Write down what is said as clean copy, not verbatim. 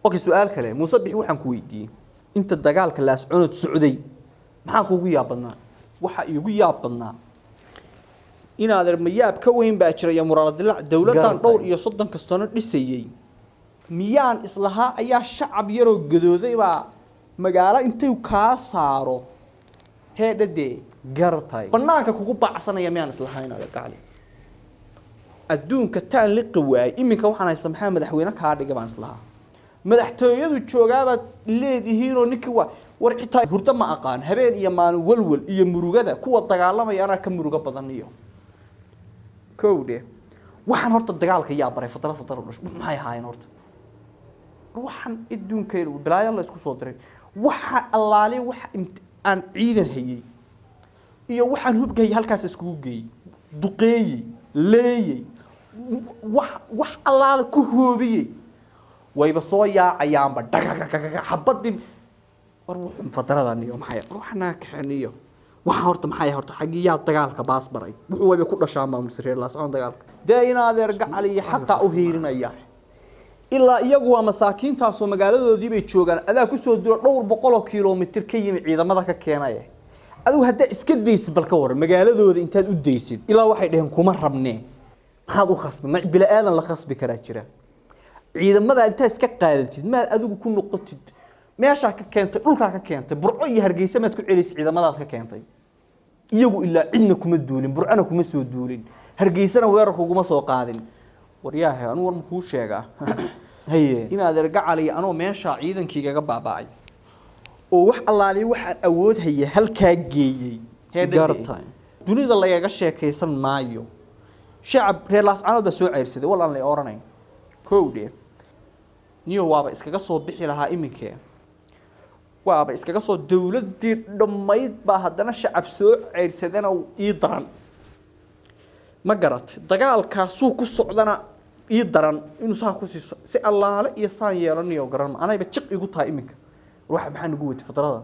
اوكي سؤال كلام مصبح waxaan ku weydiiyay inta dagaalka la socod socday maxaa kugu yaabadnaa waxa igu yaabadnaa inaad armayaab ka weyn baa jiray muraadila dawladdan dhowr iyo 30 kastoo dhisayay miyaan islaha ayaa shacab yaro gadooday baa magaalo intay ka saaro heedade gartay banaanka kugu baacsanaya miyaan islaha inaad gacali adduunka taan liqi waay iminka waxaan haysta maxaa madaxweyne ka dhigay baan islaha madaxtooyadu joogaaba leedihiin oo ninkii war xitaa hurda ma aqaan habeen iyo maalin walwal iyo murugada kuwa dagaalamaya ana ka muruga badan iyo كودي وحن هرت الدجال كيا بري فترة وش ما هي هاي هرت وحن الدون كير وبلاي الله يسكت صدري وح الله عليه وح أن عيدا هي يا وحن هو بجي هالكاس سكوجي دقي لي وح الله على كهوبي ويبصويا أيام بدك حبضي روح فترة ذا يوم حيا روحنا كحنيه waxa horta maxay horta xaqiiqada dagaalka baas baray wuxuu way ku dhashaa maamulsireen la socon dagaalka deeyna adeer gacal iyo xaqa u heerinaya ilaa iyagu waa masaakiintaas oo magaaladoodii bay joogan adaa ku soo diro dhowr boqol kiiloomitir ka yimi ciidamada ka keenay adigu hadda iska deys balka war magaaladooda intaad u deysid ilaa waxay dhaheen kuma rabnee maxaad u khasbi ma bila aadan la khasbi karaa jira ciidamada inta iska qaadatid ma adigu ku noqotid meesha ka keentay dhulka ka keentay burco iyo hargeysa maad ku celisay ciidamadaad ka keentay iyagu ilaa cidna kuma duulin burcana kuma soo duulin hargeysana weerar kuma soo qaadin wariyaahay anu war muxuu sheegaa haye inaad argacali anoo meesha ciidankayga baabacay oo wax allaaliyo waxaan awood hayay halka geeyay heedhartay dunida laga sheekaysan maayo shacab reer laascaanood ba soo ceyrsaday walaa la oranay koowde niyo waaba iskaga soo bixi lahaa iminkee waaba iskaga soo dawladii dhamayd ba hadana shacab soo ceyrsadana ii daran ma garat dagaalkaas uu ku socdana ii daran inuu saa ku siiso si allaale iyo saan yeelanayo garan anayba jiq igu tahay iminka ruux maxaan ugu wadi fadrada